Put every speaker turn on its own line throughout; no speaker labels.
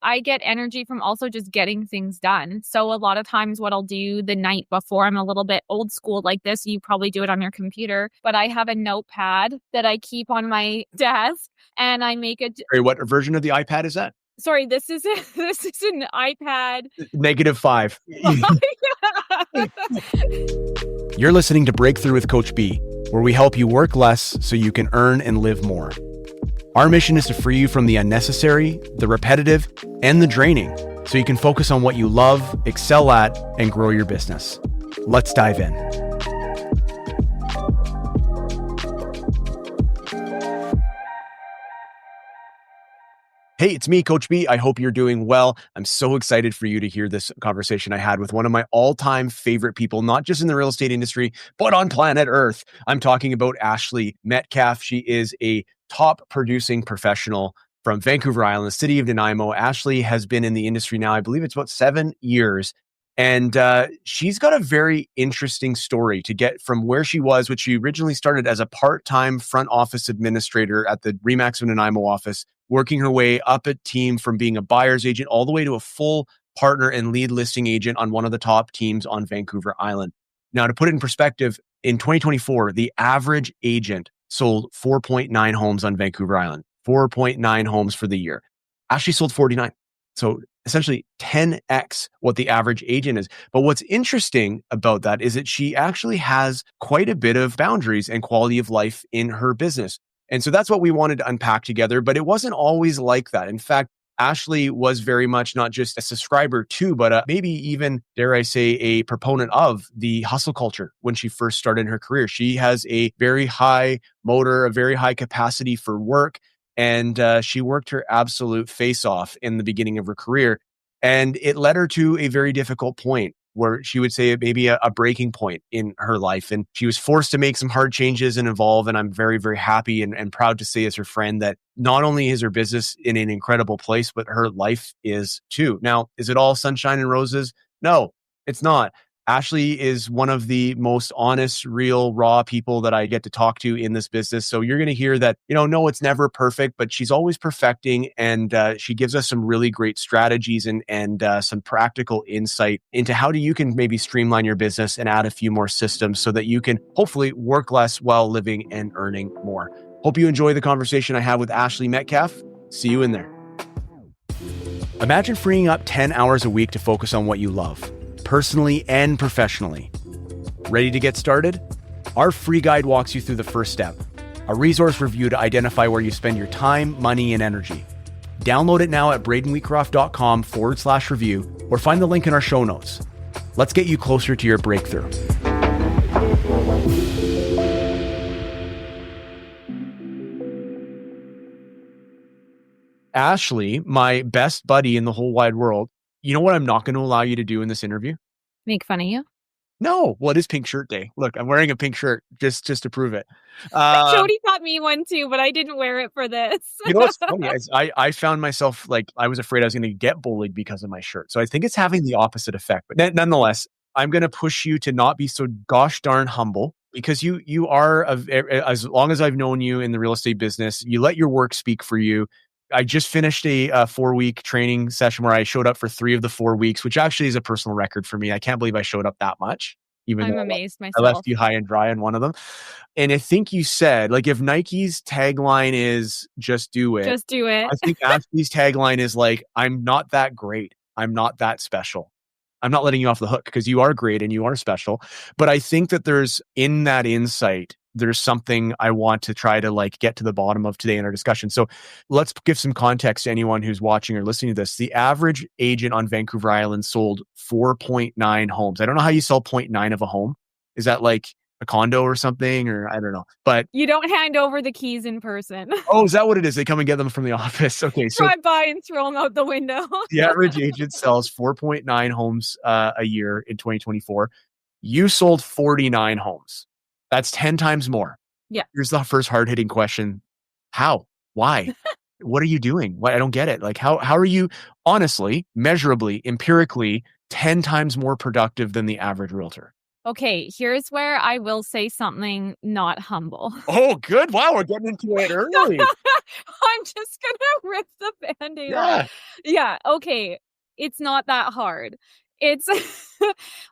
I get energy from also just getting things done. So a lot of times what I'll do the night before, I'm a little bit old school like this. You probably do it on your computer, but I have a notepad that I keep on my desk and I make it.
What version of the iPad is that?
Sorry, this is an iPad.
-5. You're listening to Breakthrough with Coach B, where we help you work less so you can earn and live more. Our mission is to free you from the unnecessary, the repetitive, and the draining, so you can focus on what you love, excel at, and grow your business. Let's dive in. Hey, it's me, Coach B. I hope you're doing well. I'm so excited for you to hear this conversation I had with one of my all-time favorite people, not just in the real estate industry, but on planet Earth. I'm talking about Ashley Metcalf. She is a top producing professional from Vancouver Island, the city of Nanaimo. Ashley has been in the industry now, I believe it's about 7 years. And she's got a very interesting story to get from where she was, which she originally started as a part-time front office administrator at the RE/MAX of Nanaimo office, working her way up a team from being a buyer's agent all the way to a full partner and lead listing agent on one of the top teams on Vancouver Island. Now, to put it in perspective, in 2024, the average agent sold 4.9 homes on Vancouver Island, 4.9 homes for the year. Ashley sold 49. So essentially 10x what the average agent is. But what's interesting about that is that she actually has quite a bit of boundaries and quality of life in her business. And so that's what we wanted to unpack together, but it wasn't always like that. In fact, Ashley was very much not just a subscriber to, but maybe even, dare I say, a proponent of the hustle culture when she first started her career. She has a very high motor, a very high capacity for work. And she worked her absolute face off in the beginning of her career. And it led her to a very difficult point where she would say maybe a breaking point in her life. And she was forced to make some hard changes and evolve. And I'm very, very happy and proud to say as her friend that not only is her business in an incredible place, but her life is too. Now, is it all sunshine and roses? No, it's not. Ashley is one of the most honest, real, raw people that I get to talk to in this business. So you're going to hear that, no, it's never perfect, but she's always perfecting. And she gives us some really great strategies and some practical insight into how you can maybe streamline your business and add a few more systems so that you can hopefully work less while living and earning more. Hope you enjoy the conversation I had with Ashley Metcalf. See you in there. Imagine freeing up 10 hours a week to focus on what you love, personally and professionally. Ready to get started? Our free guide walks you through the first step, a resource review to identify where you spend your time, money, and energy. Download it now at bradenwheatcroft.com/review or find the link in our show notes. Let's get you closer to your breakthrough. Ashley, my best buddy in the whole wide world, you know what I'm not going to allow you to do in this interview?
Make fun of you?
No. Well, it is Pink Shirt Day. Look, I'm wearing a pink shirt just to prove it.
Jody taught me one too, but I didn't wear it for this.
You know what's funny? I found myself I was afraid I was going to get bullied because of my shirt. So I think it's having the opposite effect. But nonetheless, I'm going to push you to not be so gosh darn humble because you are, as long as I've known you in the real estate business, you let your work speak for you. I just finished a 4-week training session where I showed up for 3 of the 4 weeks, which actually is a personal record for me. I can't believe I showed up that much.
I'm amazed myself.
I left you high and dry on one of them. And I think you said, if Nike's tagline is just do it.
Just do it.
I think Ashley's tagline is I'm not that great. I'm not that special. I'm not letting you off the hook because you are great and you are special. But I think that there's in that insight, there's something I want to try to get to the bottom of today in our discussion. So let's give some context to anyone who's watching or listening to this. The average agent on Vancouver Island sold 4.9 homes. I don't know how you sell 0.9 of a home. Is that a condo or something, or I don't know, but
you don't hand over the keys in person.
Oh, is that what it is? They come and get them from the office. Okay. So
drive by and throw them out the window.
The average agent sells 4.9 homes a year in 2024. You sold 49 homes. That's 10 times more.
Yeah.
Here's the first hard-hitting question. How? Why? What are you doing? I don't get it. How are you honestly, measurably, empirically 10 times more productive than the average realtor?
Okay, here's where I will say something not humble.
Oh, good. Wow, we're getting into it early.
I'm just gonna rip the band-aid off.
Yeah.
Yeah, okay. It's not that hard. It's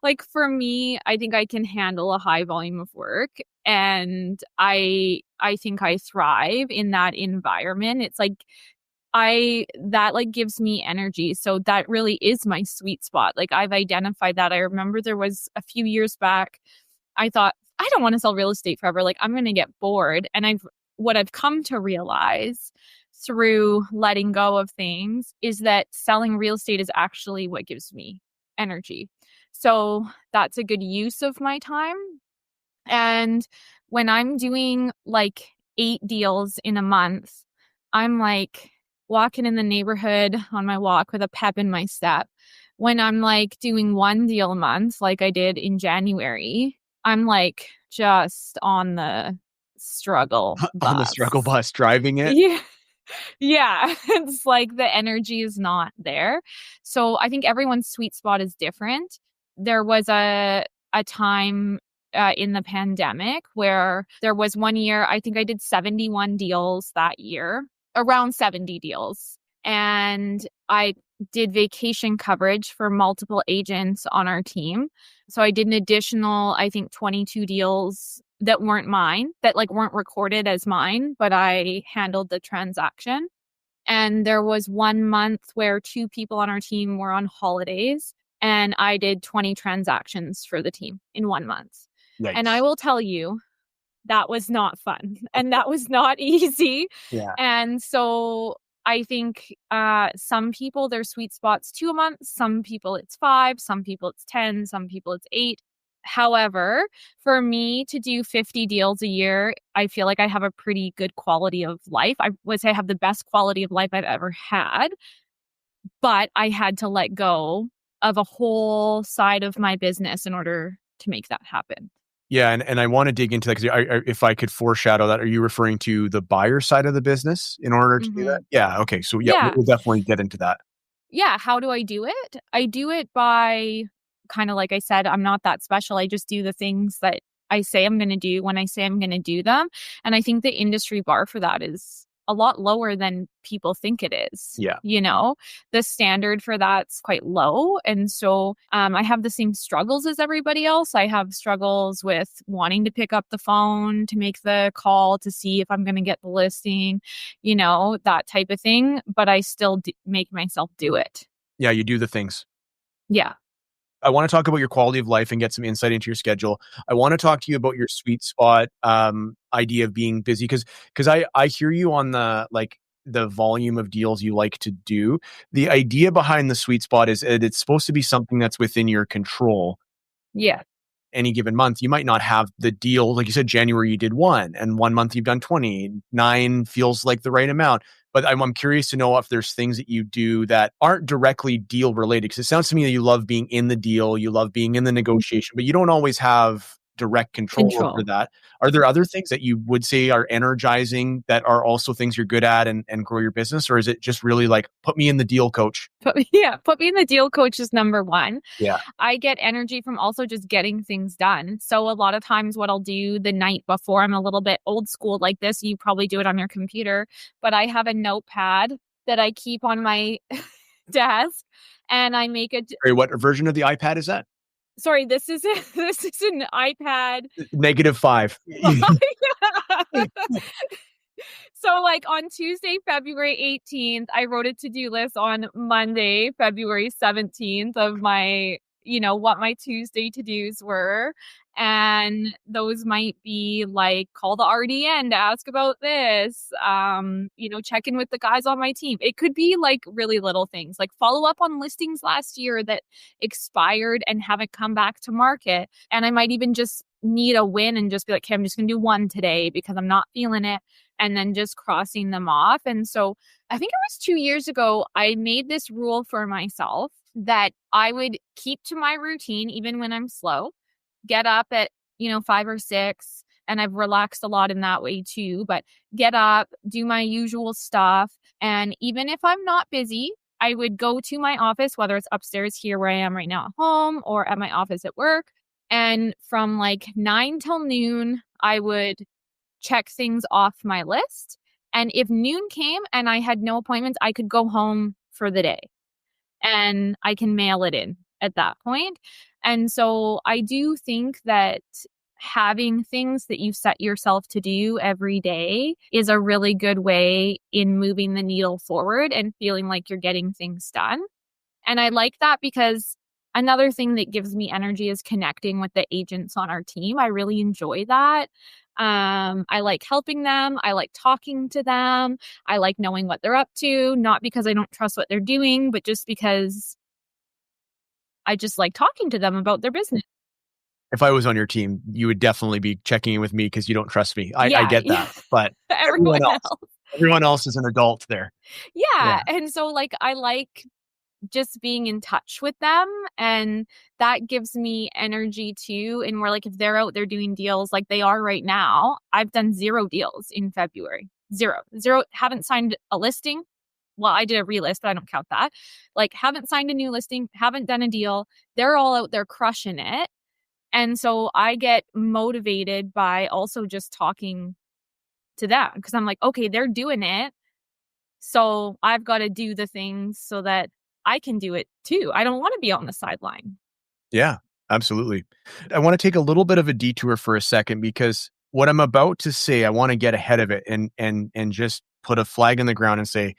like for me, I think I can handle a high volume of work and I think I thrive in that environment. It's like I that like gives me energy. So that really is my sweet spot. Like I've identified that. I remember there was a few years back, I thought, I don't want to sell real estate forever. Like I'm going to get bored. And what I've come to realize through letting go of things is that selling real estate is actually what gives me energy. So that's a good use of my time. And when I'm doing like 8 deals in a month, I'm like walking in the neighborhood on my walk with a pep in my step. When I'm like doing 1 deal a month, like I did in January, I'm like just on the struggle
On the struggle
bus.
bus driving it.
Yeah. Yeah. It's like the energy is not there. So I think everyone's sweet spot is different. There was a time in the pandemic where there was 1 year, I think I did 71 deals that year, around 70 deals. And I did vacation coverage for multiple agents on our team. So I did an additional, I think, 22 deals that weren't mine, that like weren't recorded as mine, but I handled the transaction. And there was 1 month where 2 people on our team were on holidays and I did 20 transactions for the team in 1 month. And I
Yikes.
will tell you, that was not fun and that was not easy.
Yeah.
And so I think some people, their sweet spot's 2 a month. Some people it's 5. Some people it's 10. Some people it's 8. However, for me to do 50 deals a year, I feel like I have a pretty good quality of life. I would say I have the best quality of life I've ever had, but I had to let go of a whole side of my business in order to make that happen.
Yeah, and I want to dig into that because if I could foreshadow that, are you referring to the buyer side of the business in order to do that?
Mm-hmm.
Yeah. Okay. So yeah,
Yeah.
we'll definitely get into that.
Yeah. How do I do it? I do it by kind of like I said, I'm not that special. I just do the things that I say I'm going to do when I say I'm going to do them. And I think the industry bar for that is a lot lower than people think it is.
Yeah.
You know, the standard for that's quite low. And so I have the same struggles as everybody else. I have struggles with wanting to pick up the phone to make the call to see if I'm going to get the listing, you know, that type of thing. But I still make myself do it.
Yeah, you do the things.
Yeah.
I want to talk about your quality of life and get some insight into your schedule. I want to talk to you about your sweet spot idea of being busy because I hear you on the volume of deals you like to do. The idea behind the sweet spot is it's supposed to be something that's within your control.
Yeah.
Any given month, you might not have the deal. Like you said, January you did 1, and 1 month you've done 20. 9 feels like the right amount. But I'm curious to know if there's things that you do that aren't directly deal related. Because it sounds to me that you love being in the deal, you love being in the negotiation, but you don't always have direct control over
Control.
that. Are there other things that you would say are energizing that are also things you're good at and grow your business? Or is it just really like, put me in the deal, coach?
Put me in the deal, coach is number one.
Yeah.
I get energy from also just getting things done. So a lot of times what I'll do the night before, I'm a little bit old school like this. You probably do it on your computer, but I have a notepad that I keep on my desk and I make a,
Sorry, what version of the iPad is that?
sorry, this is an iPad.
-5.
So like on Tuesday, February 18th, I wrote a to-do list on Monday, February 17th of my, you know, what my Tuesday to-dos were. And those might be like call the RDN to ask about this, you know, check in with the guys on my team. It could be like really little things like follow up on listings last year that expired and haven't come back to market. And I might even just need a win and just be like, okay, I'm just going to do one today because I'm not feeling it. And then just crossing them off. And so I think it was 2 years ago, I made this rule for myself that I would keep to my routine even when I'm slow, get up at, you know, 5 or 6. And I've relaxed a lot in that way too, but get up, do my usual stuff. And even if I'm not busy, I would go to my office, whether it's upstairs here where I am right now at home or at my office at work. And from like 9 till noon, I would check things off my list. And if noon came and I had no appointments, I could go home for the day and I can mail it in at that point. And so I do think that having things that you set yourself to do every day is a really good way in moving the needle forward and feeling like you're getting things done. And I like that because another thing that gives me energy is connecting with the agents on our team. I really enjoy that. I like helping them. I like talking to them. I like knowing what they're up to, not because I don't trust what they're doing, but just because I just like talking to them about their business.
If I was on your team, you would definitely be checking in with me because you don't trust me. I
Yeah,
get
yeah.
that, but
Everyone else.
everyone else is an adult there.
Yeah. And so like I like just being in touch with them, and that gives me energy too. And we're like, if they're out there doing deals like they are right now, I've done 0 deals in February. Zero. Haven't signed a listing. Well, I did a relist, but I don't count that. Like, haven't signed a new listing, haven't done a deal. They're all out there crushing it. And so I get motivated by also just talking to them because I'm like, okay, they're doing it. So I've got to do the things so that I can do it too. I don't want to be on the sideline.
Yeah, absolutely. I want to take a little bit of a detour for a second because what I'm about to say, I want to get ahead of it and just put a flag in the ground and say,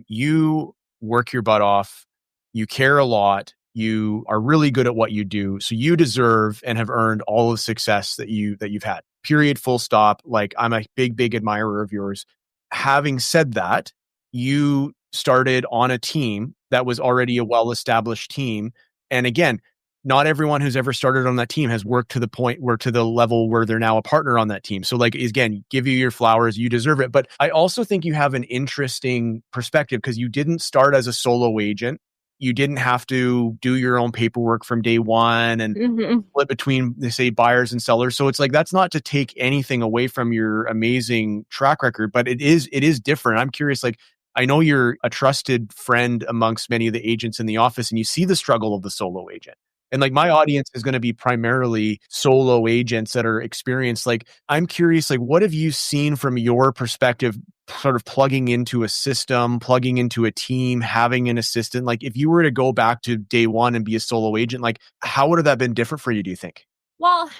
you work your butt off, you care a lot, you are really good at what you do, so you deserve and have earned all the success that you've had. Period. Full stop. Like, I'm a big admirer of yours. Having said that, you started on a team that was already a well-established team. And again, not everyone who's ever started on that team has worked to the point where to the level where they're now a partner on that team. So like, again, give you your flowers, you deserve it. But I also think you have an interesting perspective because you didn't start as a solo agent. You didn't have to do your own paperwork from day one and split between, they say, buyers and sellers. So it's like, that's not to take anything away from your amazing track record, but it is different. I'm curious, like, I know you're a trusted friend amongst many of the agents in the office and you see the struggle of the solo agent. And like, my audience is going to be primarily solo agents that are experienced. Like, I'm curious, like, what have you seen from your perspective, sort of plugging into a system, plugging into a team, having an assistant? Like, if you were to go back to day one and be a solo agent, like, how would have that been different for you, do you think?
Well,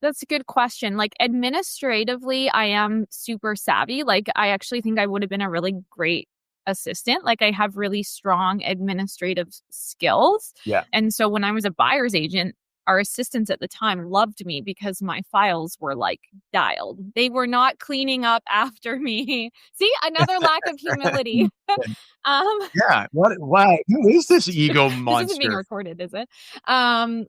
that's a good question. Like, administratively, I am super savvy. Like, I actually think I would have been a really great assistant. Like, I have really strong administrative skills.
Yeah.
And so when I was a buyer's agent, our assistants at the time loved me because my files were like dialed. They were not cleaning up after me. See, another lack of humility.
Yeah. What? Wow. Who is this ego
This isn't being
monster?
recorded, is it?
No.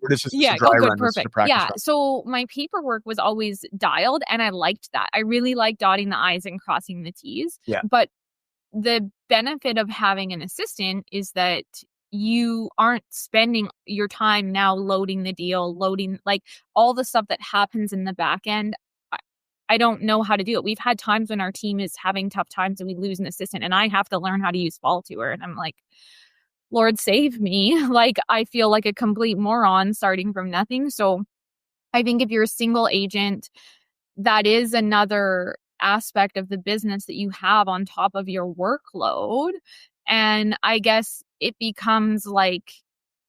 This is
Yeah.
a dry
Oh, good.
run. This is a
Perfect.
practice
Yeah.
run.
So my paperwork was always dialed and I liked that. I really like dotting the I's and crossing the T's.
Yeah.
But the benefit of having an assistant is that you aren't spending your time now loading the deal, loading like all the stuff that happens in the back end. I don't know how to do it. We've had times when our team is having tough times and we lose an assistant and I have to learn how to use Fall Tour. And I'm like, Lord save me. Like, I feel like a complete moron starting from nothing. So I think if you're a single agent, that is another aspect of the business that you have on top of your workload. And I guess it becomes like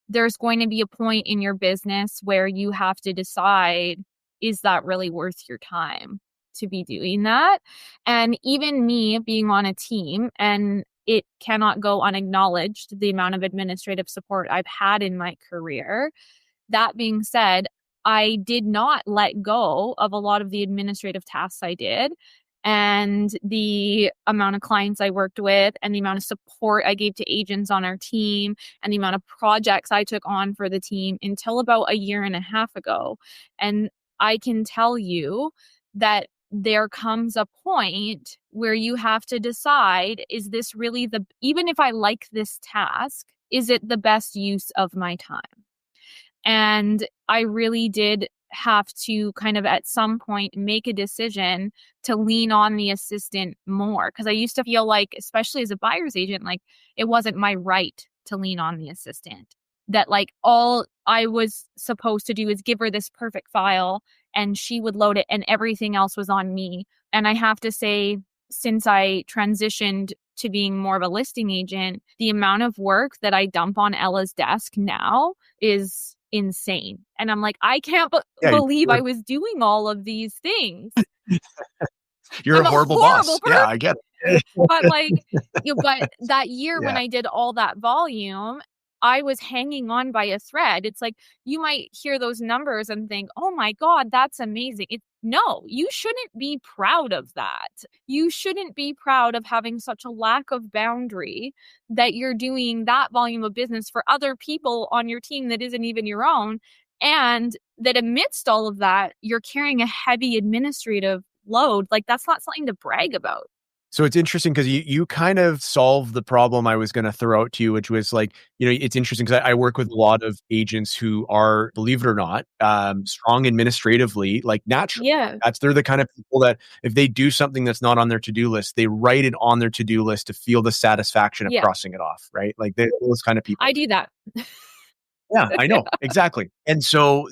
there's going to be a point in your business where you have to decide, is that really worth your time to be doing that? And even me being on a team, and it cannot go unacknowledged, the amount of administrative support I've had in my career. That being said, I did not let go of a lot of the administrative tasks I did and the amount of clients I worked with and the amount of support I gave to agents on our team and the amount of projects I took on for the team until about a year and a half ago. And I can tell you that there comes a point where you have to decide, is this really even if I like this task, is it the best use of my time? And I really did have to kind of at some point make a decision to lean on the assistant more. Because I used to feel like, especially as a buyer's agent, like it wasn't my right to lean on the assistant. that like all I was supposed to do is give her this perfect file and she would load it and everything else was on me. And I have to say, since I transitioned to being more of a listing agent, the amount of work that I dump on Ella's desk now is insane. And I'm like, I can't believe I was doing all of these things.
You're
I'm
a horrible boss.
person.
Yeah, I get it.
But like, but that year when I did all that volume, I was hanging on by a thread. It's like, you might hear those numbers and think, oh my God, that's amazing. No, you shouldn't be proud of that. You shouldn't be proud of having such a lack of boundary that you're doing that volume of business for other people on your team that isn't even your own. And that amidst all of that, you're carrying a heavy administrative load. Like, that's not something to brag about.
So it's interesting because you kind of solved the problem I was going to throw out to you, which was like, it's interesting because I work with a lot of agents who are, believe it or not, strong administratively, like naturally.
Yeah.
They're the kind of people that if they do something that's not on their to-do list, they write it on their to-do list to feel the satisfaction of crossing it off, right? Like those kind of people.
I do that.
Yeah, I know. Exactly. And so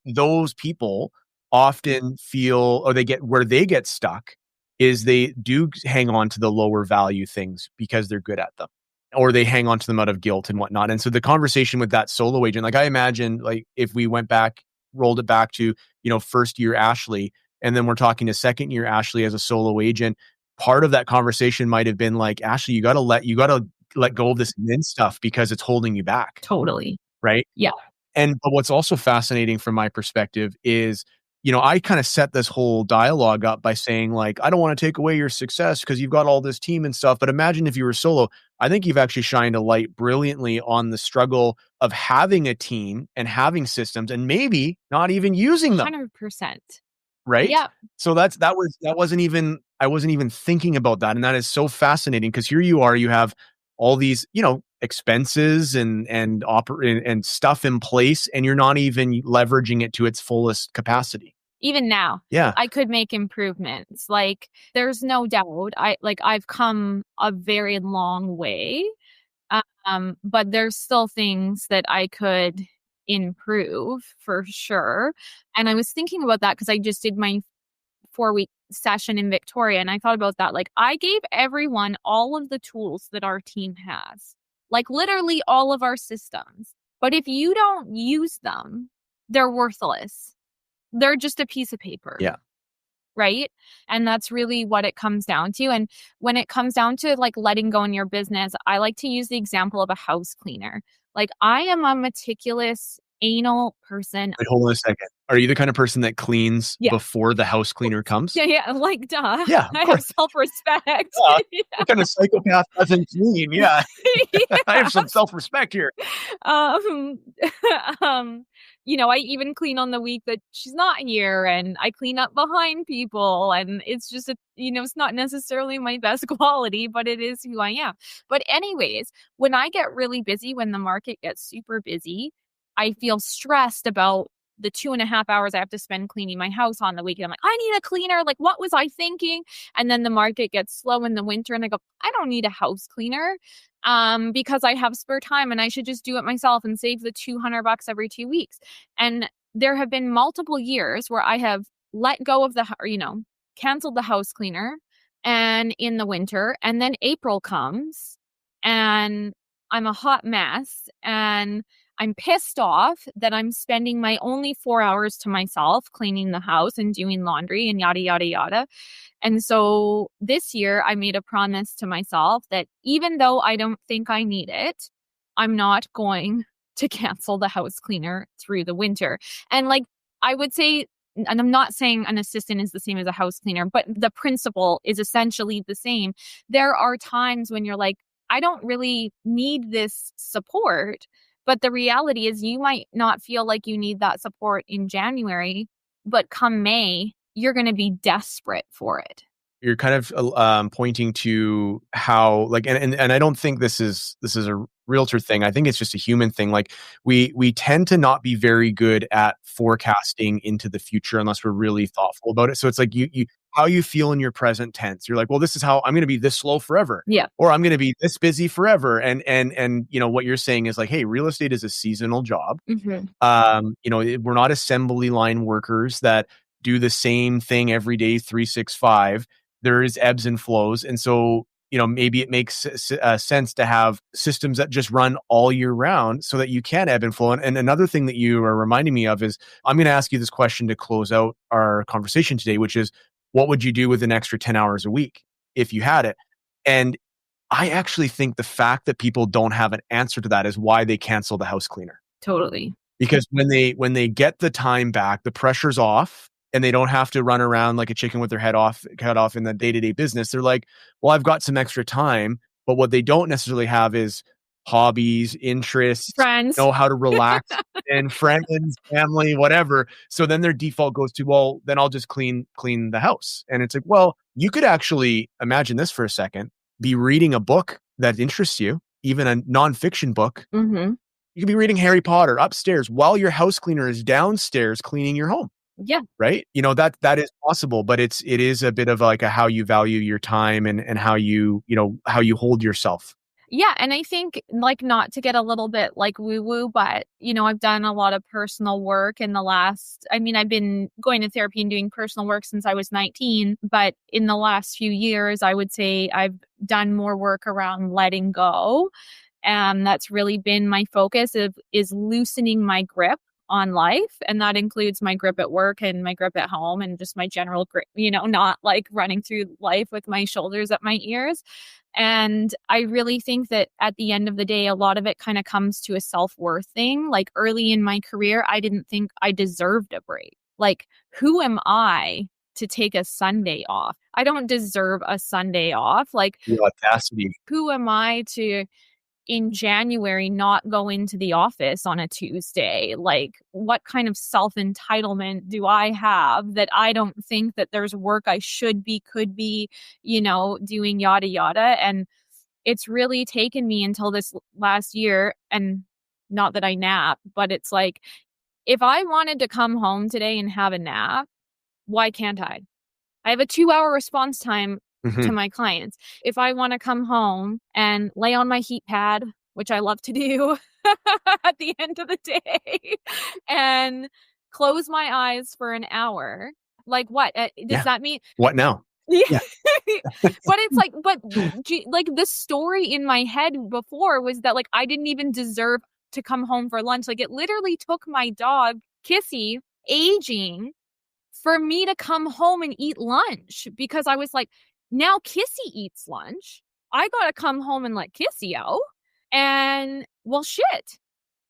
those people often feel, or where they get stuck is they do hang on to the lower value things because they're good at them, or they hang on to them out of guilt and whatnot. And so the conversation with that solo agent, like I imagine, like if we rolled it back to, first year Ashley, and then we're talking to second year Ashley as a solo agent, part of that conversation might have been like, Ashley, you got to let go of this admin stuff because it's holding you back.
Totally.
Right?
Yeah.
But what's also fascinating from my perspective is, I kind of set this whole dialogue up by saying like, I don't want to take away your success because you've got all this team and stuff. But imagine if you were solo. I think you've actually shined a light brilliantly on the struggle of having a team and having systems and maybe not even using them.
100%.
Right?
Yeah.
So I wasn't even thinking about that. And that is so fascinating because here you are, you have all these, expenses and stuff in place, and you're not even leveraging it to its fullest capacity.
Even now, I could make improvements. Like, there's no doubt. I've come a very long way, but there's still things that I could improve for sure. And I was thinking about that because I just did my 4-week session in Victoria, and I thought about that. Like, I gave everyone all of the tools that our team has, like literally all of our systems. But if you don't use them, they're worthless. They're just a piece of paper.
Yeah.
Right. And that's really what it comes down to. And when it comes down to like letting go in your business, I like to use the example of a house cleaner. Like, I am a meticulous, anal person.
Wait, hold on a second. Are you the kind of person that cleans before the house cleaner comes?
Yeah. Like, duh.
Yeah.
I have self-respect.
What kind of psychopath doesn't clean? Yeah. I have some self-respect here.
I even clean on the week that she's not here, and I clean up behind people, and it's just, it's not necessarily my best quality, but it is who I am. But anyways, when I get really busy, when the market gets super busy, I feel stressed about the 2.5 hours I have to spend cleaning my house on the weekend. I'm like, I need a cleaner. Like, what was I thinking? And then the market gets slow in the winter, and I go, I don't need a house cleaner because I have spare time and I should just do it myself and save the $200 every 2 weeks. And there have been multiple years where I have let go of canceled the house cleaner and in the winter, and then April comes and I'm a hot mess and I'm pissed off that I'm spending my only 4 hours to myself cleaning the house and doing laundry and yada, yada, yada. And so this year I made a promise to myself that even though I don't think I need it, I'm not going to cancel the house cleaner through the winter. And like, I would say, and I'm not saying an assistant is the same as a house cleaner, but the principle is essentially the same. There are times when you're like, I don't really need this support. But the reality is you might not feel like you need that support in January, but come May, you're going to be desperate for it.
You're kind of pointing to how, like, and I don't think this is a realtor thing. I think it's just a human thing. Like, we tend to not be very good at forecasting into the future unless we're really thoughtful about it. So it's like you how you feel in your present tense. You're like, well, this is how I'm going to be this slow forever.
Yeah.
Or I'm going to be this busy forever. And what you're saying is like, hey, real estate is a seasonal job.
Mm-hmm.
We're not assembly line workers that do the same thing every day, 365. There is ebbs and flows. And so, maybe it makes sense to have systems that just run all year round so that you can ebb and flow. And another thing that you are reminding me of is I'm going to ask you this question to close out our conversation today, which is, what would you do with an extra 10 hours a week if you had it? And I actually think the fact that people don't have an answer to that is why they cancel the house cleaner.
Totally.
Because when they get the time back, the pressure's off and they don't have to run around like a chicken with their cut off in the day-to-day business. They're like, well, I've got some extra time, but what they don't necessarily have is hobbies, interests,
Friends.
know how to relax and friends, family, whatever. So then their default goes to, well, then I'll just clean the house. And it's like, well, you could actually imagine this for a second, be reading a book that interests you, even a nonfiction book.
Mm-hmm.
You could be reading Harry Potter upstairs while your house cleaner is downstairs cleaning your home.
Yeah.
Right. That is possible, but it is a bit of like a how you value your time and how you hold yourself.
Yeah. And I think, like, not to get a little bit like woo woo, but, I've done a lot of personal work I've been going to therapy and doing personal work since I was 19. But in the last few years, I would say I've done more work around letting go. And that's really been my focus is loosening my grip on life. And that includes my grip at work and my grip at home and just my general grip, not like running through life with my shoulders at my ears. And I really think that at the end of the day, a lot of it kind of comes to a self-worth thing. Like early in my career, I didn't think I deserved a break. Like, who am I to take a Sunday off? I don't deserve a Sunday off. Like,
The audacity.
Who am I to in January not go into the office on a Tuesday? Like, what kind of self-entitlement do I have that I don't think that there's work I could be, doing yada yada? And it's really taken me until this last year, and not that I nap, but it's like, if I wanted to come home today and have a nap, why can't I? I have a 2-hour response time to my clients. If I want to come home and lay on my heat pad, which I love to do at the end of the day, and close my eyes for an hour, like what? Does that mean
what now?
Yeah. But it's like, like the story in my head before was that like I didn't even deserve to come home for lunch. Like, it literally took my dog, Kissy, aging for me to come home and eat lunch, because I was like, now Kissy eats lunch. I got to come home and let Kissy out. And well, shit,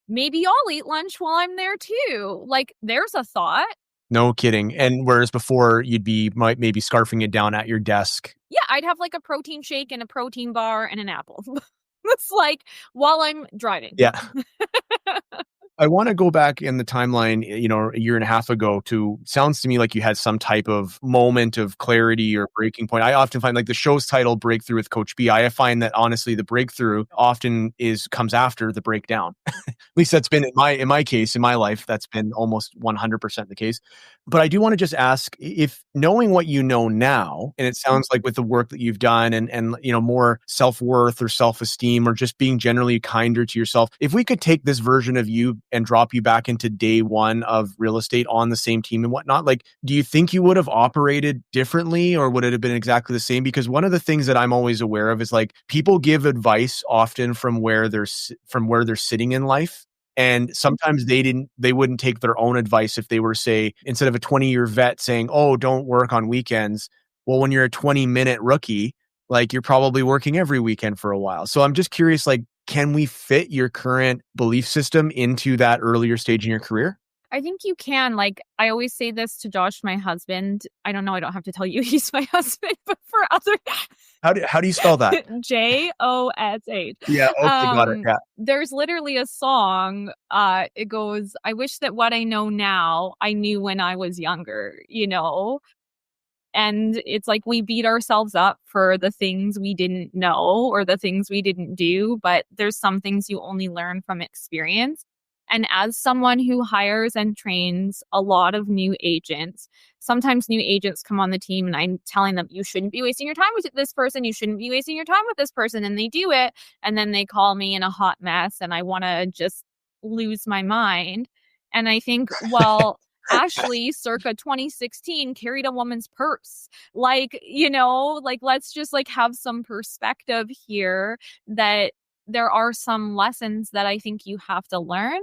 maybe I'll eat lunch while I'm there too. Like, there's a thought.
No kidding. And whereas before you'd be maybe scarfing it down at your desk.
Yeah, I'd have like a protein shake and a protein bar and an apple. It's like while I'm driving.
Yeah. I want to go back in the timeline, a year and a half ago sounds to me like you had some type of moment of clarity or breaking point. I often find like the show's title, Breakthrough with Coach B. I find that honestly, the breakthrough often comes after the breakdown. At least that's been in my case, in my life, that's been almost 100% the case. But I do want to just ask, if knowing what you know now, and it sounds like with the work that you've done and more self-worth or self-esteem or just being generally kinder to yourself, if we could take this version of you and drop you back into day one of real estate on the same team and whatnot, like, do you think you would have operated differently, or would it have been exactly the same? Because one of the things that I'm always aware of is like people give advice often from where they're sitting in life. And sometimes they wouldn't take their own advice if they were, say, instead of a 20-year vet saying, oh, don't work on weekends. Well, when you're a 20-minute rookie, like, you're probably working every weekend for a while. So I'm just curious, like, can we fit your current belief system into that earlier stage in your career?
I think you can. Like, I always say this to Josh, my husband. I don't know. I don't have to tell you he's my husband, but for other...
How do you spell that?
Josh.
Yeah. Okay. Got it. Yeah.
There's literally a song. It goes, I wish that what I know now, I knew when I was younger, And it's like we beat ourselves up for the things we didn't know or the things we didn't do. But there's some things you only learn from experience. And as someone who hires and trains a lot of new agents, sometimes new agents come on the team and I'm telling them, you shouldn't be wasting your time with this person. You shouldn't be wasting your time with this person. And they do it. And then they call me in a hot mess and I want to just lose my mind. And I think, well, Ashley, circa 2016, carried a woman's purse. Like, let's just have some perspective here that there are some lessons that I think you have to learn.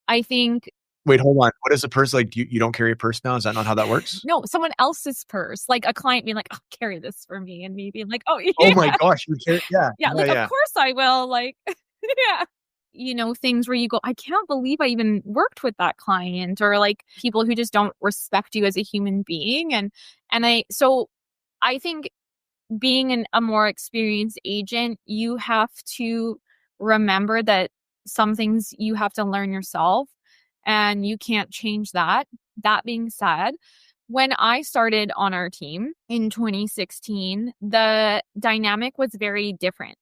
I think.
Wait, hold on. What is a purse like? You don't carry a purse now? Is that not how that works?
No, someone else's purse, like a client being like, "Oh, carry this for me," and me being like, "Oh, yeah,
Oh my gosh, you carry,
yeah, of course I will." Like, yeah. Things where you go, I can't believe I even worked with that client, or like people who just don't respect you as a human being. So I think being a more experienced agent, you have to remember that some things you have to learn yourself and you can't change that. That being said, when I started on our team in 2016, the dynamic was very different.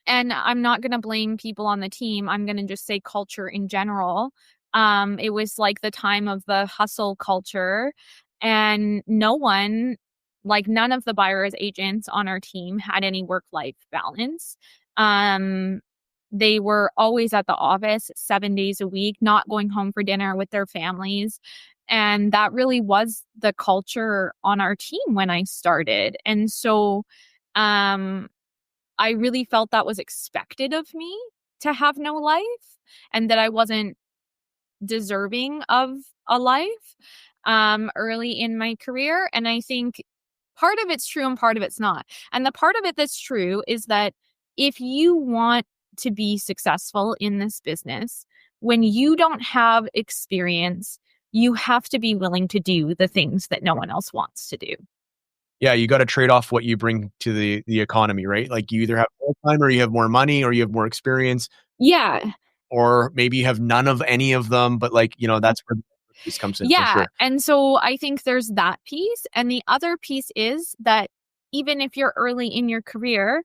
And I'm not going to blame people on the team. I'm going to just say culture in general. It was like the time of the hustle culture, and none of the buyer's agents on our team had any work-life balance. They were always at the office 7 days a week, not going home for dinner with their families. And that really was the culture on our team when I started. And so, I really felt that was expected of me to have no life and that I wasn't deserving of a life early in my career. And I think part of it's true and part of it's not. And the part of it that's true is that if you want to be successful in this business, when you don't have experience, you have to be willing to do the things that no one else wants to do.
Yeah, you got to trade off what you bring to the economy, right? Like you either have more time or you have more money or you have more experience.
Yeah.
Or maybe you have none of any of them, but that's where this comes in for sure.
And so I think there's that piece. And the other piece is that even if you're early in your career,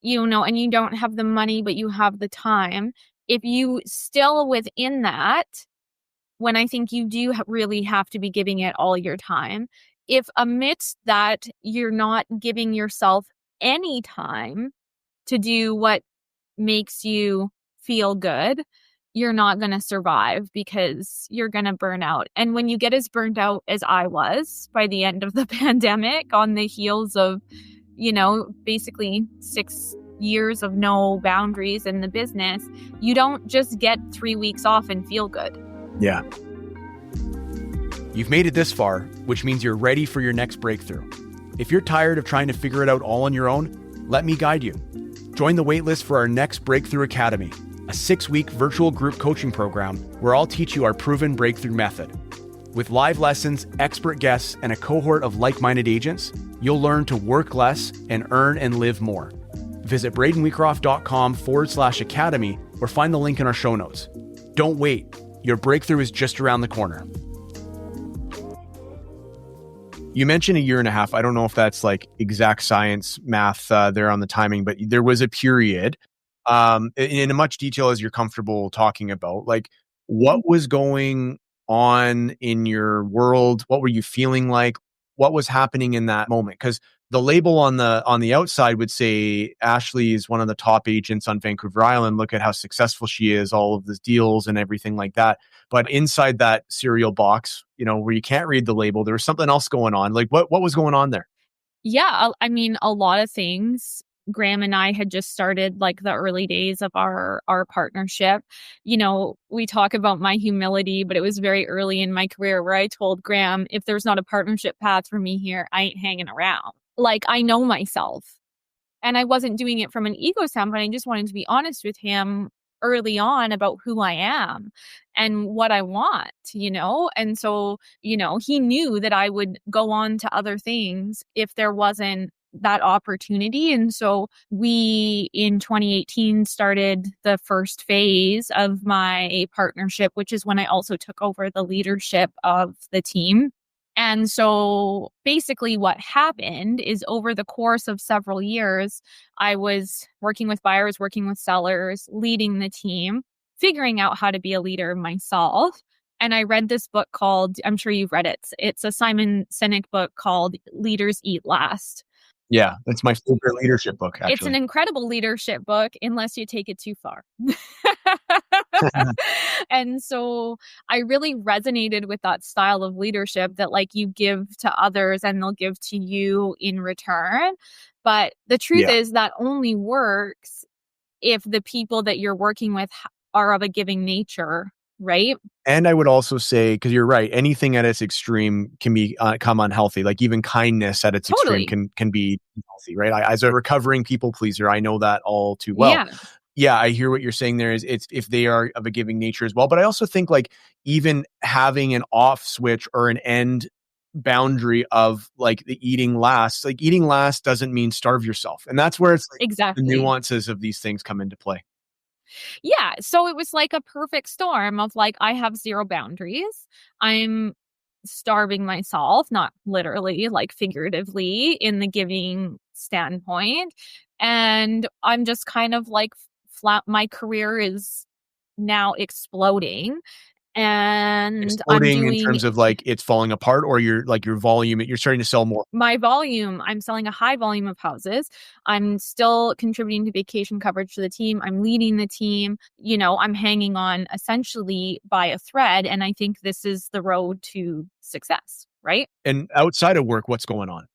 and you don't have the money, but you have the time, if you still within that, when I think you do really have to be giving it all your time, if amidst that you're not giving yourself any time to do what makes you feel good, you're not going to survive because you're going to burn out. And when you get as burned out as I was by the end of the pandemic, on the heels of, basically 6 years of no boundaries in the business, you don't just get 3 weeks off and feel good.
Yeah. You've made it this far, which means you're ready for your next breakthrough. If you're tired of trying to figure it out all on your own, let me guide you. Join the waitlist for our next Breakthrough Academy, a 6-week virtual group coaching program where I'll teach you our proven breakthrough method. With live lessons, expert guests, and a cohort of like-minded agents, you'll learn to work less and earn and live more. Visit bradenwheatcroft.com/academy or find the link in our show notes. Don't wait. Your breakthrough is just around the corner. You mentioned 1.5 years. I don't know if that's like exact science math there on the timing, but there was a period in as much detail as you're comfortable talking about. Like, what was going on in your world? What were you feeling like? What was happening in that moment? Because the label on the outside would say Ashley is one of the top agents on Vancouver Island. Look at how successful she is, all of the deals and everything like that. But inside that cereal box, where you can't read the label, there was something else going on. Like what was going on there?
Yeah, I mean, a lot of things. Graham and I had just started like the early days of our partnership. We talk about my humility, but it was very early in my career where I told Graham, if there's not a partnership path for me here, I ain't hanging around. Like, I know myself. And I wasn't doing it from an ego standpoint. I just wanted to be honest with him early on about who I am and what I want, And so, he knew that I would go on to other things if there wasn't that opportunity. And so we, in 2018, started the first phase of my partnership, which is when I also took over the leadership of the team. And so basically what happened is over the course of several years, I was working with buyers, working with sellers, leading the team. figuring out how to be a leader myself. And I read this book called, I'm sure you've read it. It's a Simon Sinek book called Leaders Eat Last.
Yeah, that's my favorite leadership book,
It's an
actually.
incredible leadership book unless you take it too far. And so I really resonated with that style of leadership that like you give to others and they'll give to you in return. But the truth
Yeah.
is that only works if the people that you're working with are of a giving nature, right?
And I would also say, because you're right, anything at its extreme can become unhealthy. Like even kindness at its extreme
Totally.
can be unhealthy, right? As a recovering people pleaser, I know that all too well.
Yeah,
Yeah, I hear what you're saying there is it's if they are of a giving nature as well. But I also think like even having an off switch or an end boundary of like the eating last doesn't mean starve yourself. And that's where it's like the
exactly.
nuances of these things come into play.
Yeah, so it was like a perfect storm of like I have zero boundaries. I'm starving myself, not literally, like figuratively in the giving standpoint. And I'm just kind of like flat. My career is now exploding and I'm
Exploding in
doing
terms of like it's falling apart or your volume, you're starting to sell more.
my volume. I'm selling a high volume of houses. I'm still contributing to vacation coverage to the team. I'm leading the team. You know, I'm hanging on essentially by a thread. And I think this is the road to success, right?
And outside of work, what's going on?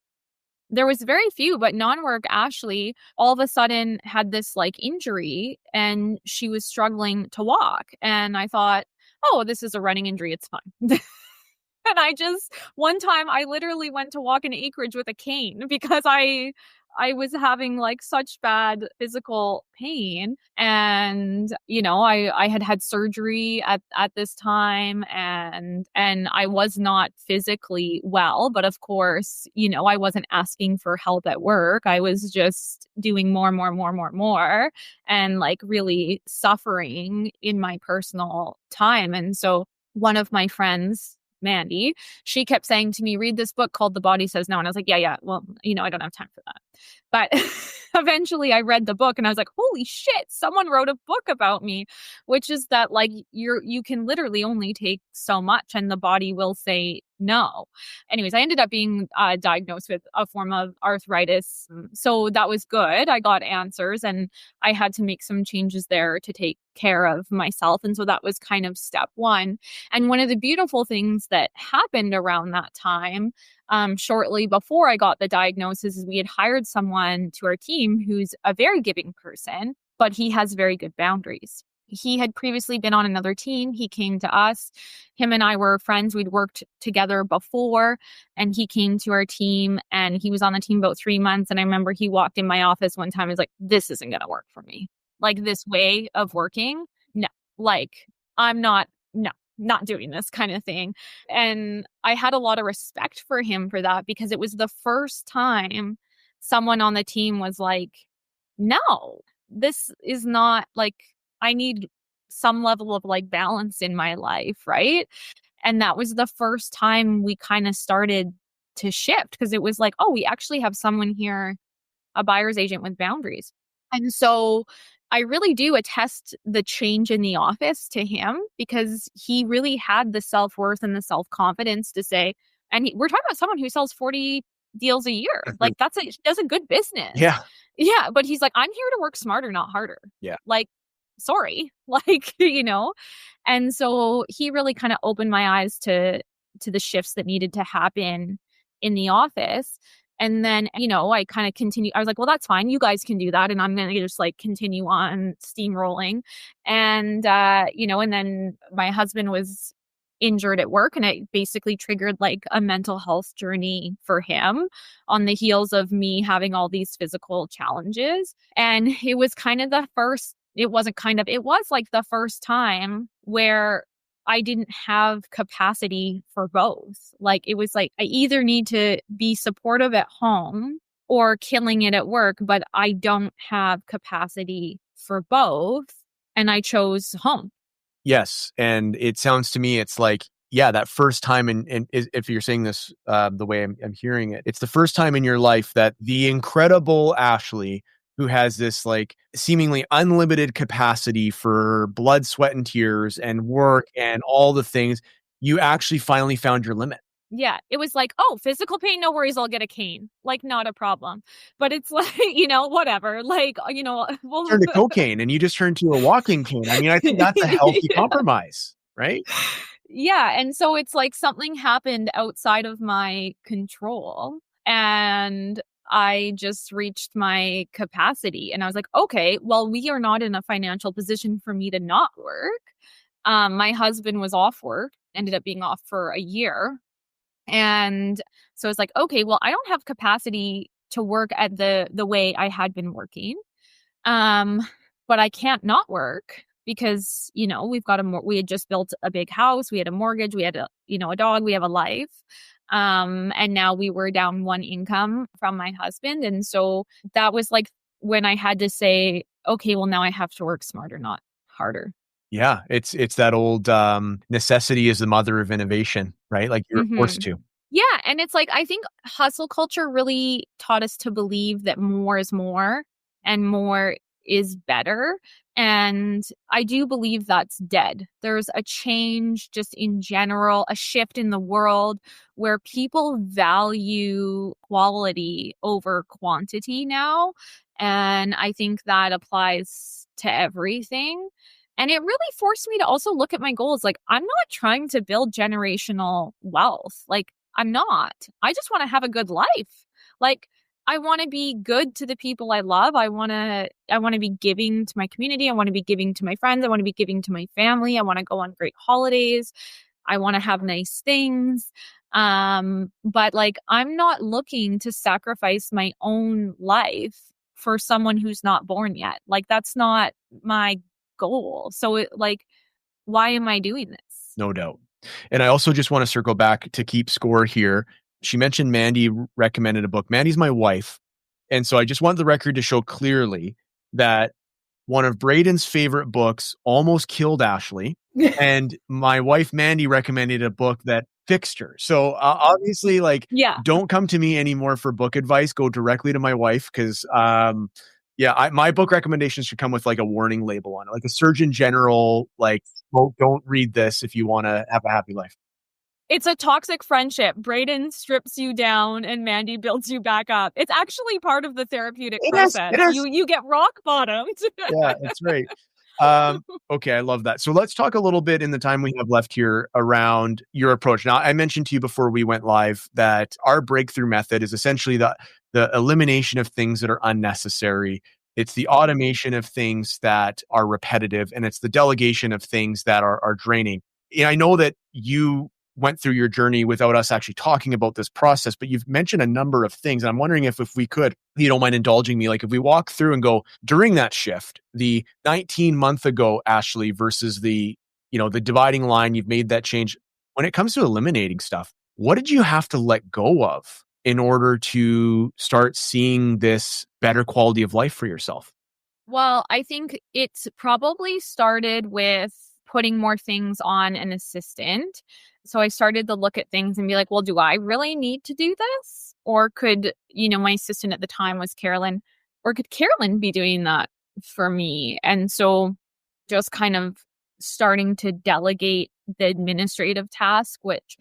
There was very few, but non-work Ashley all of a sudden had this like injury and she was struggling to walk. And I thought, oh, this is a running injury. It's fine. And I just one time I literally went to walk an acreage with a cane because I was having like such bad physical pain. And you know, I had had surgery at this time and I was not physically well, but of course, you know, I wasn't asking for help at work. I was just doing more and like really suffering in my personal time. And so one of my friends, Mandy, she kept saying to me, read this book called The Body Says No. And I was like, yeah. Well, you know, I don't have time for that. But eventually I read the book and I was like, holy shit, someone wrote a book about me, which is that like you can literally only take so much and the body will say no. Anyways, I ended up being diagnosed with a form of arthritis. So that was good. I got answers and I had to make some changes there to take care of myself. And so that was kind of step one. And one of the beautiful things that happened around that time, shortly before I got the diagnosis, is we had hired someone to our team who's a very giving person, but he has very good boundaries. He had previously been on another team. He came to us. Him and I were friends. We'd worked together before, and he came to our team and he was on the team about 3 months. And I remember he walked in my office one time and was like, this isn't going to work for me. Like this way of working. No, like I'm not, no, not doing this kind of thing. And I had a lot of respect for him for that because it was the first time someone on the team was like, no, this is not like, I need some level of like balance in my life, right? And that was the first time we kind of started to shift because it was like, oh, we actually have someone here, a buyer's agent with boundaries. And so I really do attest the change in the office to him because he really had the self-worth and the self-confidence to say, and we're talking about someone who sells 40 deals a year. Like does a good business.
Yeah.
Yeah. But he's like, I'm here to work smarter, not harder.
Yeah.
Like, sorry. Like, you know, and so he really kind of opened my eyes to the shifts that needed to happen in the office. And then, you know, I kind of continue. I was like, well, that's fine. You guys can do that. And I'm going to just like continue on steamrolling. And, you know, and then my husband was injured at work and it basically triggered like a mental health journey for him on the heels of me having all these physical challenges. And it was kind of the first, it wasn't kind of, it was like the first time where I didn't have capacity for both. Like it was like I either need to be supportive at home or killing it at work, but I don't have capacity for both. And I chose home.
Yes. And it sounds to me, it's like, yeah, that first time, and if you're saying this the way I'm hearing it, it's the first time in your life that the incredible Ashley who has this like seemingly unlimited capacity for blood, sweat, and tears and work and all the things, you actually finally found your limit.
Yeah, it was like, oh, physical pain, no worries, I'll get a cane. Like, not a problem. But it's like, whatever. Like, well,
Turned to cocaine and you just turned to a walking cane. I mean, I think that's a healthy
yeah.
compromise, right?
Yeah, and so it's like something happened outside of my control, and I just reached my capacity, and I was like, okay, well, we are not in a financial position for me to not work. My husband was off work, ended up being off for a year. And so it's like, okay, well, I don't have capacity to work at the way I had been working. Um, but I can't not work because, we've got we had just built a big house, we had a mortgage, we had a dog, we have a life. And now we were down one income from my husband. And so that was like when I had to say, okay, well, now I have to work smarter, not harder.
Yeah, it's that old necessity is the mother of innovation, right? Like you're forced
Mhm.
to.
Yeah, and it's like I think hustle culture really taught us to believe that more is more and more is better. And I do believe that's dead. There's a change just in general, a shift in the world where people value quality over quantity now. And I think that applies to everything. And it really forced me to also look at my goals. Like, I'm not trying to build generational wealth. Like, I'm not. I just want to have a good life. Like, I want to be good to the people I love. I want to be giving to my community. I want to be giving to my friends. I want to be giving to my family. I want to go on great holidays. I want to have nice things. But like, I'm not looking to sacrifice my own life for someone who's not born yet. Like, that's not my goal. So why am I doing this?
No doubt. And I also just want to circle back to keep score here. She mentioned Mandy recommended a book. Mandy's my wife. And so I just want the record to show clearly that one of Braden's favorite books almost killed Ashley. And my wife, Mandy, recommended a book that fixed her. So obviously, like,
Yeah.
don't come to me anymore for book advice. Go directly to my wife because, yeah, my book recommendations should come with like a warning label on it, like a Surgeon General, like, well, don't read this if you want to have a happy life.
It's a toxic friendship. Braden strips you down and Mandy builds you back up. It's actually part of the therapeutic
It is.
process.
It is.
You get rock bottomed.
Yeah, that's right. Okay, I love that. So let's talk a little bit in the time we have left here around your approach. Now, I mentioned to you before we went live that our breakthrough method is essentially the elimination of things that are unnecessary. It's the automation of things that are repetitive, and it's the delegation of things that are draining. And I know that you went through your journey without us actually talking about this process, but you've mentioned a number of things. And I'm wondering if we could, you don't mind indulging me, like if we walk through and go during that shift, the 19-month ago, Ashley, versus the dividing line, you've made that change. When it comes to eliminating stuff, what did you have to let go of in order to start seeing this better quality of life for yourself?
Well, I think it's probably started with putting more things on an assistant. So I started to look at things and be like, well, do I really need to do this? Or could, my assistant at the time was Carolyn, or could Carolyn be doing that for me? And so just kind of starting to delegate the administrative task, which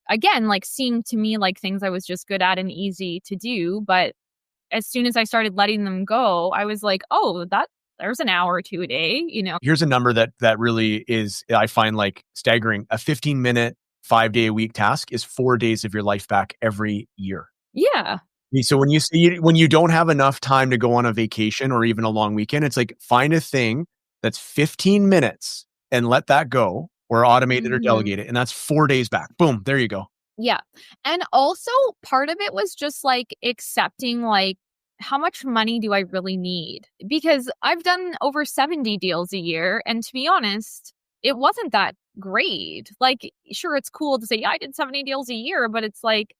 again, like seemed to me like things I was just good at and easy to do. But as soon as I started letting them go, I was like, oh, there's an hour or two a day.
Here's a number that really is, I find, like, staggering. A 15-minute, 5-day-a-week task is 4 days of your life back every year.
Yeah.
So when you don't have enough time to go on a vacation or even a long weekend, it's like find a thing that's 15 minutes and let that go, or automate it or
Mhm.
delegate it. And that's 4 days back. Boom. There you go.
Yeah. And also part of it was just like accepting like how much money do I really need? Because I've done over 70 deals a year. And to be honest, it wasn't that great. Like, sure, it's cool to say, yeah, I did 70 deals a year, but it's like,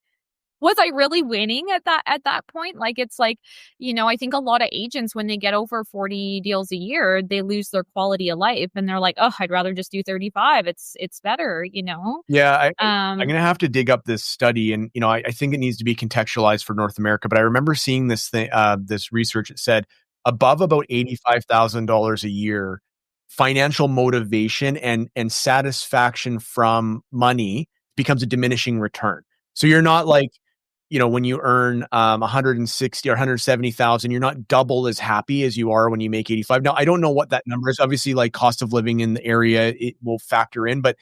was I really winning at that point? Like, it's like, I think a lot of agents, when they get over 40 deals a year, they lose their quality of life and they're like, oh, I'd rather just do 35. It's better.
Yeah, I'm
Um,
gonna have to dig up this study, and I think it needs to be contextualized for North America. But I remember seeing this thing, this research. It said above about $85,000 a year, financial motivation and satisfaction from money becomes a diminishing return. So you're not like, when you earn 160 or 170,000, you're not double as happy as you are when you make 85. Now, I don't know what that number is. Obviously, like cost of living in the area, it will factor in, but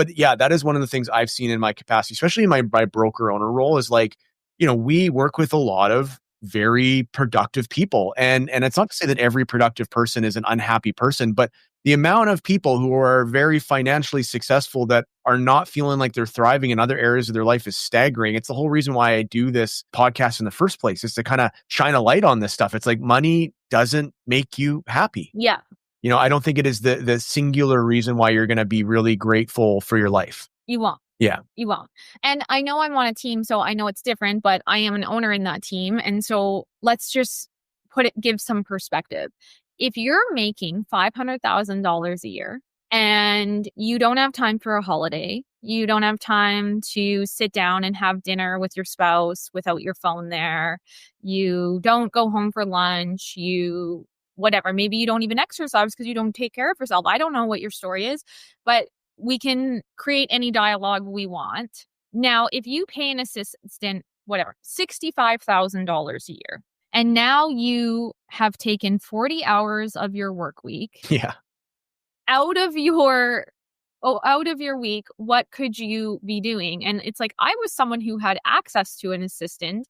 yeah, that is one of the things I've seen in my capacity, especially in my broker owner role, is like, we work with a lot of very productive people. And it's not to say that every productive person is an unhappy person, but the amount of people who are very financially successful that are not feeling like they're thriving in other areas of their life is staggering. It's the whole reason why I do this podcast in the first place, is to kind of shine a light on this stuff. It's like money doesn't make you happy.
yeah,
I don't think it is the singular reason why you're going to be really grateful for your life.
you won't.
Yeah.
You won't. And I know I'm on a team, so I know it's different, but I am an owner in that team. And so let's just give some perspective. If you're making $500,000 a year and you don't have time for a holiday, you don't have time to sit down and have dinner with your spouse without your phone there, you don't go home for lunch, whatever, maybe you don't even exercise because you don't take care of yourself. I don't know what your story is, but we can create any dialogue we want. Now, if you pay an assistant, whatever, $65,000 a year, and now you have taken 40 hours of your work week
Yeah.
out of your week, what could you be doing? And it's like, I was someone who had access to an assistant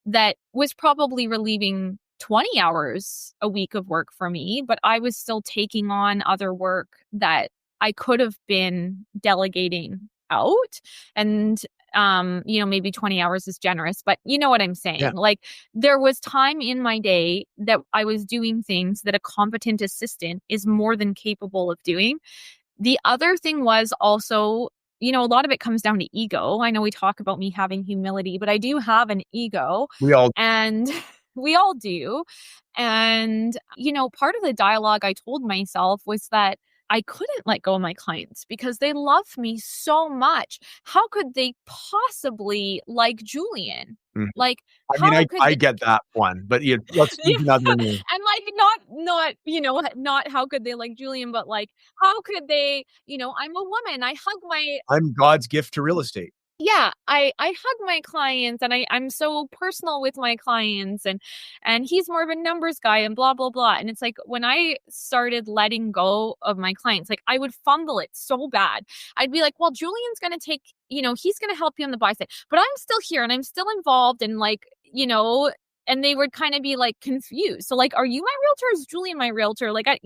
that was probably relieving 20 hours a week of work for me, but I was still taking on other work that I could have been delegating out. And maybe 20 hours is generous, but you know what I'm saying?
Yeah.
Like, there was time in my day that I was doing things that a competent assistant is more than capable of doing. The other thing was also, a lot of it comes down to ego. I know we talk about me having humility, but I do have an ego.
We all
And we all do. And, part of the dialogue I told myself was that I couldn't let go of my clients because they love me so much. How could they possibly like Julian?
Mhm.
Like,
I mean,
how could
I
they?
get that one, but let's
Yeah.
use another name.
And like, not how could they like Julian, but like, how could they, I'm a woman. I hug my
I'm God's gift to real estate.
Yeah, I hug my clients and I'm so personal with my clients, and he's more of a numbers guy and blah blah blah. And it's like, when I started letting go of my clients, like, I would fumble it so bad. I'd be like, well, Julian's gonna take, he's gonna help you on the buy side, but I'm still here and I'm still involved, and like, and they would kind of be like confused. So like, are you my realtor? Is Julian my realtor? Like, and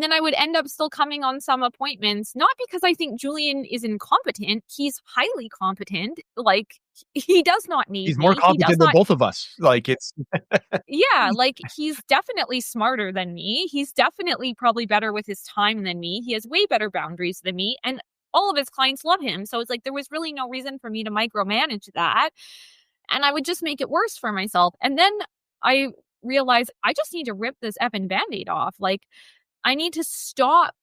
then I would end up still coming on some appointments, not because I think Julian is incompetent. He's highly competent. Like, he does not need
He's
me.
more
He does
competent than
not.
both of us. Like, it's
Yeah, like, he's definitely smarter than me. He's definitely probably better with his time than me. He has way better boundaries than me. And all of his clients love him. So it's like, there was really no reason for me to micromanage that. And I would just make it worse for myself. And then I realized I just need to rip this effing Band-Aid off. Like, I need to stop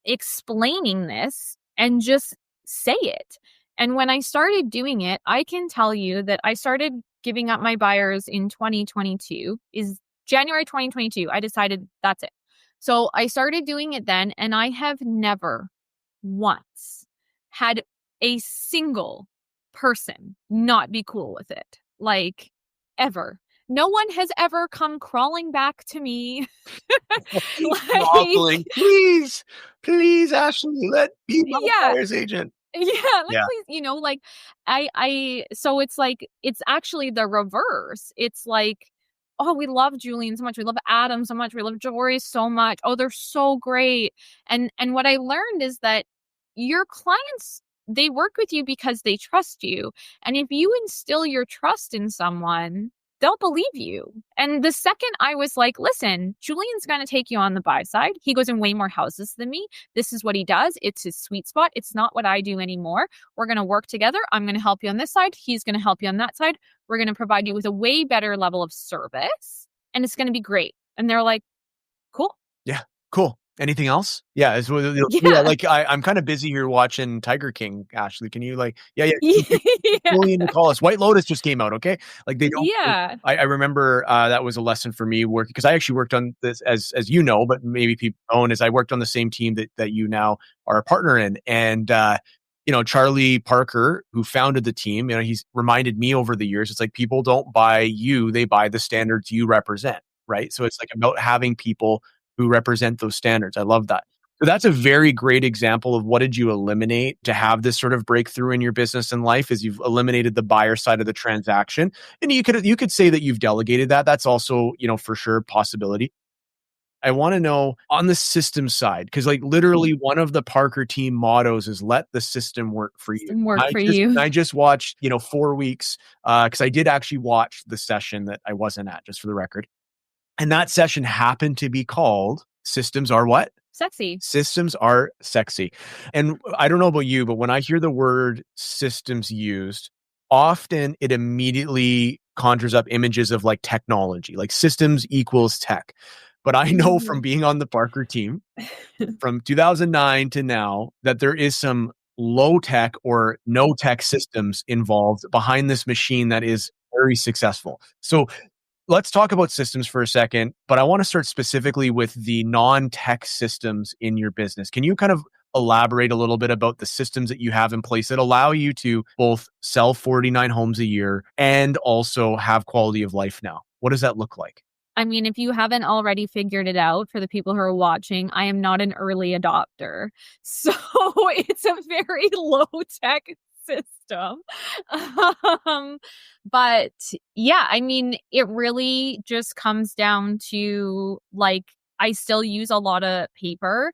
explaining this and just say it. And when I started doing it, I can tell you that I started giving up my buyers in 2022, is January 2022. I decided that's it. So I started doing it then, and I have never once had a single person not be cool with it. Like, ever. No one has ever come crawling back to me.
groveling. Please, Ashley, let me be my
Yeah.
buyer's agent.
Yeah, like,
Yeah.
please, like, so it's like, it's actually the reverse. It's like, oh, we love Julian so much. We love Adam so much. We love Jory so much. Oh, they're so great. And what I learned is that your clients, they work with you because they trust you. And if you instill your trust in someone, they'll believe you. And the second I was like, listen, Julian's going to take you on the buy side. He goes in way more houses than me. This is what he does. It's his sweet spot. It's not what I do anymore. We're going to work together. I'm going to help you on this side. He's going to help you on that side. We're going to provide you with a way better level of service, and it's going to be great. And they're like, cool.
Yeah. Cool. Anything else? Yeah. Like I'm kind of busy here watching Tiger King. Ashley, can you yeah. Willing to call us. White Lotus just came out. Okay. Like they don't.
Yeah.
I remember that was a lesson for me working, because I actually worked on this as you know, but maybe people don't, is I worked on the same team that you now are a partner in. And, Charlie Parker, who founded the team, he's reminded me over the years, it's like people don't buy you, they buy the standards you represent. Right. So it's like about having people who represent those standards. I love that. So that's a very great example of what did you eliminate to have this sort of breakthrough in your business and life, is you've eliminated the buyer side of the transaction. And you could say that you've delegated that. That's also, for sure possibility. I want to know on the system side, because literally one of the Parker team mottos is let the system work for you. I just watched, 4 weeks, because I did actually watch the session that I wasn't at, just for the record. And that session happened to be called Systems Are What?
Sexy.
Systems are sexy. And I don't know about you, but when I hear the word systems used, often it immediately conjures up images of technology, like systems equals tech. But I know from being on the Parker team from 2009 to now that there is some low tech or no tech systems involved behind this machine that is very successful. So let's talk about systems for a second, but I want to start specifically with the non-tech systems in your business. Can you kind of elaborate a little bit about the systems that you have in place that allow you to both sell 49 homes a year and also have quality of life now? What does that look like?
I mean, if you haven't already figured it out, for the people who are watching, I am not an early adopter. So it's a very low tech system. But yeah, I mean, it really just comes down to I still use a lot of paper.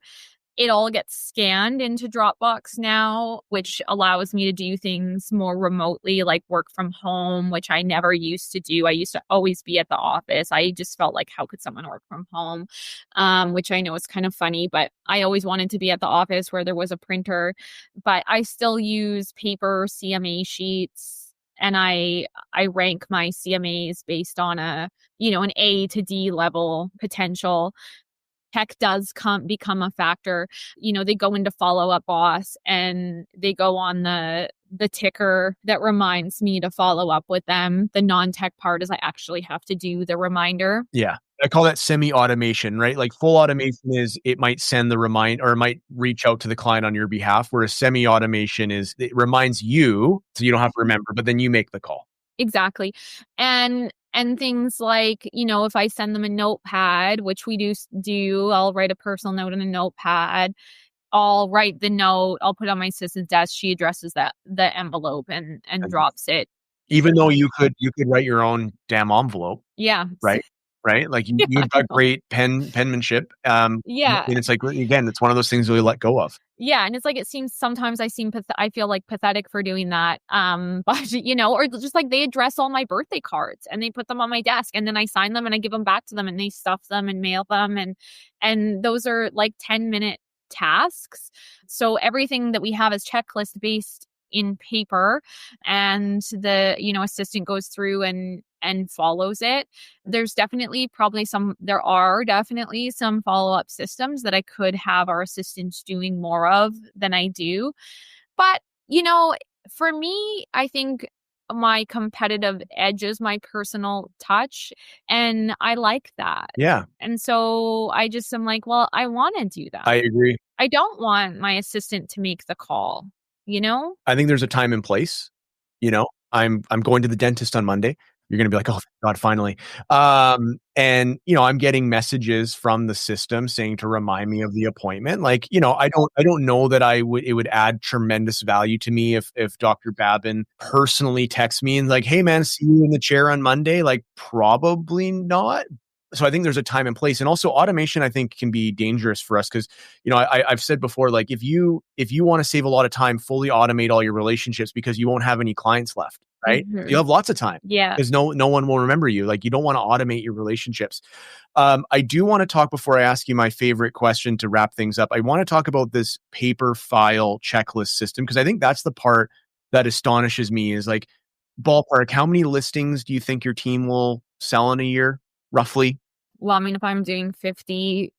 It all gets scanned into Dropbox now, which allows me to do things more remotely, like work from home, which I never used to do. I used to always be at the office. I just felt like, how could someone work from home? Which I know is kind of funny, but I always wanted to be at the office where there was a printer. But I still use paper CMA sheets, and I rank my CMAs based on an A to D level potential. Tech does become a factor. They go into Follow Up Boss and they go on the ticker that reminds me to follow up with them. The non-tech part is I actually have to do the reminder.
Yeah. I call that semi-automation, right? Like full automation is it might send the reminder or it might reach out to the client on your behalf, whereas semi-automation is it reminds you so you don't have to remember, but then you make the call.
Exactly. And things like, if I send them a notepad, which we do, I'll write a personal note in a notepad. I'll write the note. I'll put it on my assistant's desk. She addresses the envelope and drops it.
Even though you could write your own damn envelope.
Yeah.
Right. Like you've got great penmanship.
Yeah.
And it's again, it's one of those things we let go of.
Yeah. And it's it seems sometimes I feel pathetic for doing that. But or just they address all my birthday cards and they put them on my desk and then I sign them and I give them back to them and they stuff them and mail them. And those are 10-minute tasks. So everything that we have is checklist based in paper, and the assistant goes through and follows it. There are definitely some follow-up systems that I could have our assistants doing more of than I do. But for me, I think my competitive edge is my personal touch, and I like that.
Yeah. And
so I just am well, I want to do that.
I agree.
I don't want my assistant to make the call.
I think there's a time and place. I'm going to the dentist on Monday. You're going to be like, oh, God, finally. And, I'm getting messages from the system saying to remind me of the appointment. I don't know that it would add tremendous value to me if Dr. Babin personally texts me and hey man, see you in the chair on Monday. Probably not. So I think there's a time and place. And also automation, I think, can be dangerous for us because, I've said before, if you want to save a lot of time, fully automate all your relationships because you won't have any clients left. right? You have lots of time.
Yeah.
Because no one will remember you. Like, you don't want to automate your relationships. I do want to talk, before I ask you my favorite question to wrap things up, I want to talk about this paper file checklist system, because I think that's the part that astonishes me, is like, ballpark, how many listings do you think your team will sell in a year, roughly?
Well, I mean, if I'm doing 50,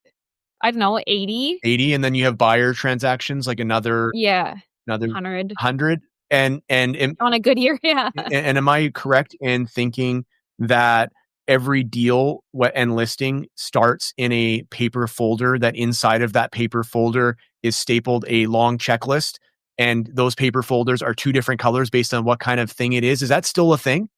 I don't know, 80.
80, and then you have buyer transactions, like another
Yeah.
100.
100
And
on a good year. Yeah.
and am I correct in thinking that every deal and listing starts in a paper folder, that inside of that paper folder is stapled a long checklist, and those paper folders are 2 different colors based on what kind of thing it is? Is that still a thing?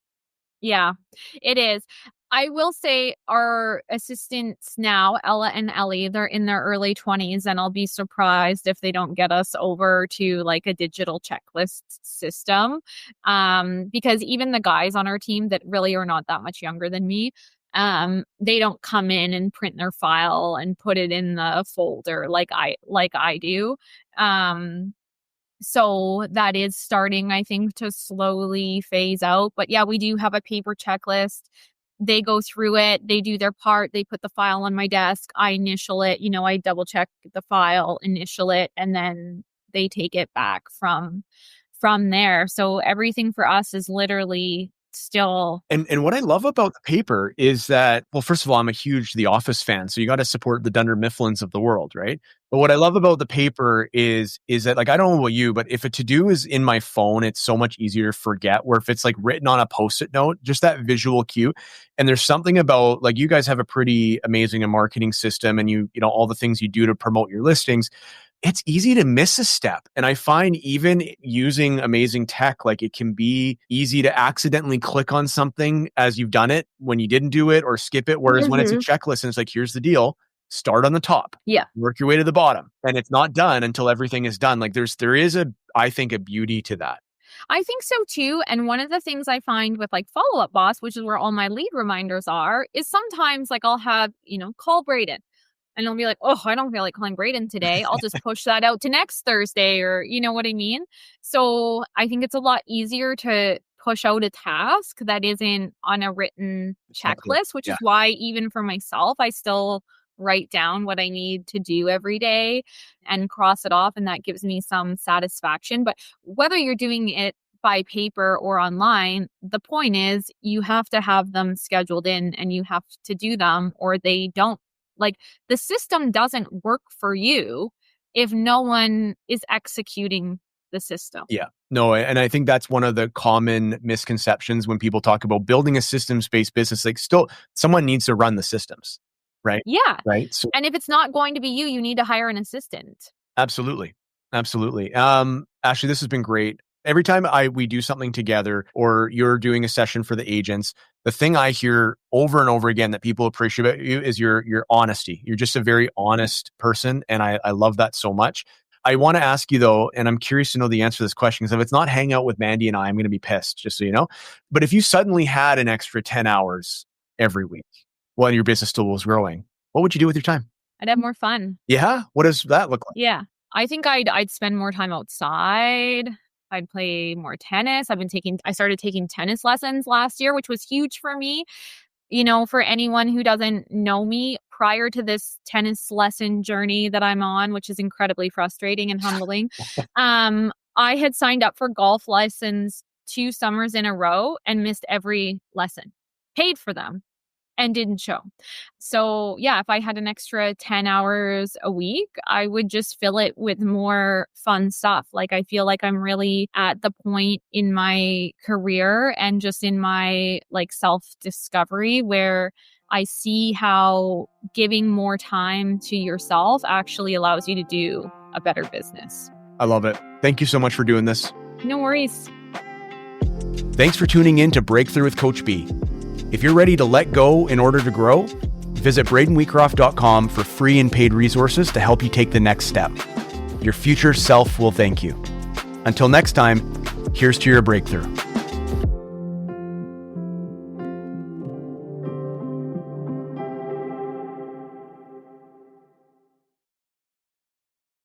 Yeah, it is. I will say our assistants now, Ella and Ellie, they're in their early 20s, and I'll be surprised if they don't get us over to like a digital checklist system. Because even the guys on our team that really are not that much younger than me, they don't come in and print their file and put it in the folder like I do. So that is starting, I think, to slowly phase out. But yeah, we do have a paper checklist. They go through it, they do their part, they put the file on my desk, I initial it, I double check the file, initial it, and then they take it back from there. So everything for us is literally still.
And what I love about the paper is that, well, first of all, I'm a huge The Office fan, so you got to support the Dunder Mifflins of the world, right? But what I love about the paper is that, like, I don't know about you, but if a to-do is in my phone, it's so much easier to forget. Where if it's like written on a Post-it note, just that visual cue. And there's something about, like, you guys have a pretty amazing marketing system, and you know all the things you do to promote your listings. It's easy to miss a step. And I find even using amazing tech, like, it can be easy to accidentally click on something as you've done it when you didn't do it, or skip it. Whereas when it's a checklist and it's like, here's the deal, start on the top, work your way to the bottom, and it's not done until everything is done. Like, there is I think a beauty to that.
I think so too. And one of the things I find with like Follow Up Boss, which is where all my lead reminders are, is sometimes like I'll have, call Braden. And I'll be like, oh, I don't feel like calling Braden today. I'll just push that out to next Thursday, or you know what I mean? So I think it's a lot easier to push out a task that isn't on a written checklist, which is why even for myself, I still write down what I need to do every day and cross it off. And that gives me some satisfaction. But whether you're doing it by paper or online, the point is you have to have them scheduled in and you have to do them, or they don't. Like, the system doesn't work for you if no one is executing the system.
Yeah. No, and I think that's one of the common misconceptions when people talk about building a systems-based business. Like, still, someone needs to run the systems, right?
Yeah.
Right. So,
and if it's not going to be you, you need to hire an assistant.
Absolutely. Ashley, this has been great. Every time we do something together, or you're doing a session for the agents, the thing I hear over and over again that people appreciate about you is your honesty. You're just a very honest person, and I love that so much. I want to ask you though, and I'm curious to know the answer to this question, because if it's not hang out with Mandy and I'm going to be pissed, just so you know. But if you suddenly had an extra 10 hours every week while your business still was growing, what would you do with your time?
I'd have more fun.
Yeah? What does that look like?
Yeah. I think I'd spend more time outside. I'd play more tennis. I started taking tennis lessons last year, which was huge for me. For anyone who doesn't know me, prior to this tennis lesson journey that I'm on, which is incredibly frustrating and humbling, I had signed up for golf lessons 2 summers in a row and missed every lesson, paid for them, and didn't show. So yeah, if I had an extra 10 hours a week, I would just fill it with more fun stuff. Like, I feel like I'm really at the point in my career and just in my like self-discovery where I see how giving more time to yourself actually allows you to do a better business.
I love it. Thank you so much for doing this.
No worries.
Thanks for tuning in to Breakthrough with Coach B. If you're ready to let go in order to grow, visit BradenWheatcroft.com for free and paid resources to help you take the next step. Your future self will thank you. Until next time, here's to your breakthrough.